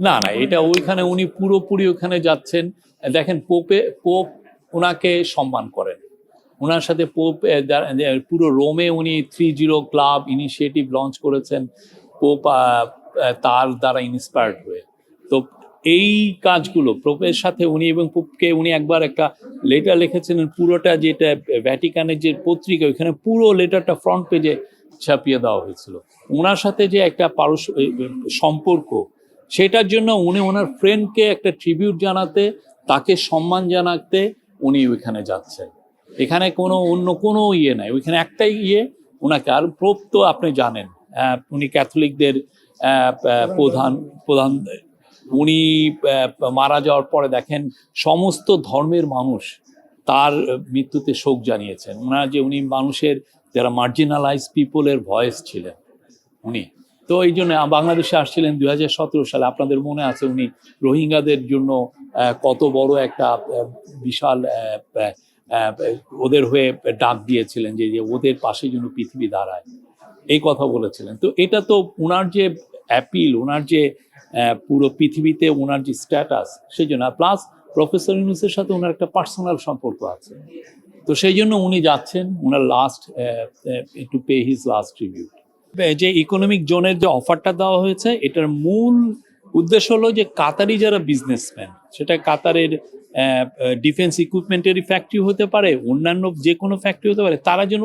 না না, এটা ওইখানে উনি পুরোপুরি ওখানে যাচ্ছেন। দেখেন পোপ ওনাকে সম্মান করেন, ওনার সাথে পোপ পুরো রোমে উনি 30 ক্লাব ইনিশিয়েটিভ লঞ্চ করেছেন পোপ তার দ্বারা ইন্সপায়ার্ড হয়ে। তো এই কাজগুলো পোপের সাথে উনি এবং পোপকে উনি একবার একটা লেটার লিখেছিলেন, পুরোটা যেটা ভ্যাটিকানের যে পত্রিকা ওইখানে পুরো লেটারটা ফ্রন্ট পেজে ছাপিয়ে দেওয়া হয়েছিল। ওনার সাথে যে একটা সম্পর্ক, সেটার জন্য উনি ওনার ফ্রেন্ডকে একটা ট্রিবিউট জানাতে, তাকে সম্মান জানাতে উনি ওইখানে যাচ্ছেন। এখানে কোনো অন্য কোনো ইয়ে নাই, ওইখানে একটাই ইয়ে ওনাকে। আর পোপ তো আপনি জানেন উনি ক্যাথলিকদের প্রধান। উনি মারা যাওয়ার পরে দেখেন সমস্ত ধর্মের মানুষ তার মৃত্যুতে শোক জানিয়েছেন। উনি মানুষের যারা মার্জিনালাইজ পিপলের ভয়েস ছিলেন উনি। তো এই জন্য বাংলাদেশে আসছিলেন 2017 সালে, আপনাদের মনে আছে উনি রোহিঙ্গাদের জন্য কত বড় একটা বিশাল ওদের হয়ে ডাক দিয়েছিলেন যে ওদের পাশে যেন পৃথিবী দাঁড়ায়, এই কথা বলেছিলেন। তো এটা তো ওনার যে অ্যাপিল, ওনার যে পুরো পৃথিবীতে ওনার যে স্ট্যাটাস, সেই জন্য। প্লাস প্রফেসর ইউনূসের সাথে ওনার একটা পার্সোনাল সম্পর্ক আছে, তো সেই জন্য উনি যাচ্ছেন ওনার last to pay his last tribute. যে ইকোনমিক জোনের যে অফারটা দেওয়া হয়েছে, এটার মূল উদ্দেশ্য হলো যে কাতারি যারা বিজনেসম্যান, সেটা কাতারের ডিফেন্স ইকুইপমেন্টেরই ফ্যাক্টরি হতে পারে, অন্যান্য যে কোনো ফ্যাক্টরি হতে পারে, তারা যেন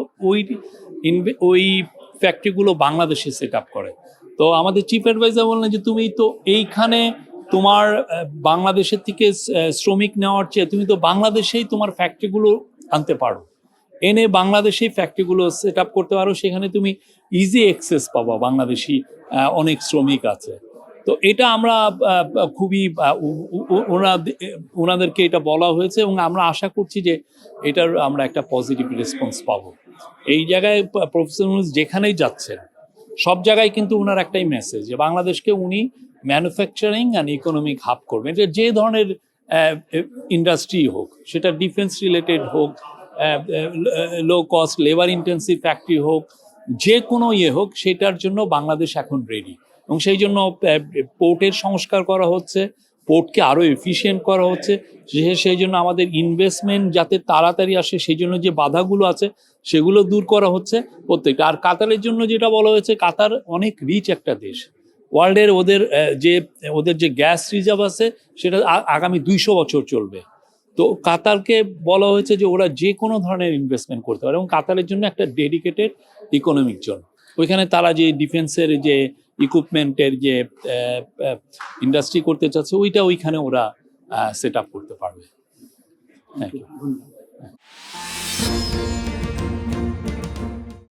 ওই ফ্যাক্টরিগুলো বাংলাদেশে সেট আপ করে। তো আমাদের চিফ অ্যাডভাইজার বললেন যে তুমি তো এইখানে তোমার বাংলাদেশের থেকে শ্রমিক নেওয়ার চেয়ে তুমি তো বাংলাদেশেই তোমার ফ্যাক্টরিগুলো আনতে পারো, এনে বাংলাদেশেই ফ্যাক্টরিগুলো সেট আপ করতে পারো, সেখানে তুমি ইজি অ্যাক্সেস পাবা, বাংলাদেশি অনেক শ্রমিক আছে। তো এটা আমরা খুবই ওনাদেরকে এটা বলা হয়েছে এবং আমরা আশা করছি যে এটার আমরা একটা পজিটিভ রেসপন্স পাবো। এই জায়গায় প্রফেসর ইউনূস যেখানেই যাচ্ছেন সব জায়গায় কিন্তু ওনার একটাই মেসেজ, যে বাংলাদেশকে উনি ম্যানুফ্যাকচারিং অ্যান্ড ইকোনমিক হাব করবেন। এটা যে ধরনের ইন্ডাস্ট্রি হোক, সেটা ডিফেন্স রিলেটেড হোক, low cost labour intensive factory হোক, যে কোনো ইয়ে হোক, সেটার জন্য বাংলাদেশ এখন রেডি। এবং সেই জন্য পোর্টের সংস্কার করা হচ্ছে, পোর্টকে আরও এফিশিয়েন্ট করা হচ্ছে, সেই জন্য আমাদের ইনভেস্টমেন্ট যাতে তাড়াতাড়ি আসে সেই জন্য যে বাধাগুলো আছে সেগুলো দূর করা হচ্ছে প্রত্যেকটা। আর কাতারের জন্য যেটা বলা হয়েছে, কাতার অনেক রিচ একটা দেশ, ওয়ার্ল্ডের ওদের যে গ্যাস রিজার্ভ আছে সেটা আগামী 200 বছর চলবে। তো কাতারকে বলা হয়েছে যে ওরা যে কোনো ধরনের ইনভেস্টমেন্ট করতে পারে, এবং কাতারের জন্য একটা ডেডিকেটেড ইকোনমিক জোন, ওইখানে তারা যে ডিফেন্সের যে ইকুইপমেন্টের যে ইন্ডাস্ট্রি করতে চাচ্ছে ওইটা ওইখানে ওরা সেট আপ করতে পারবে। Thank you.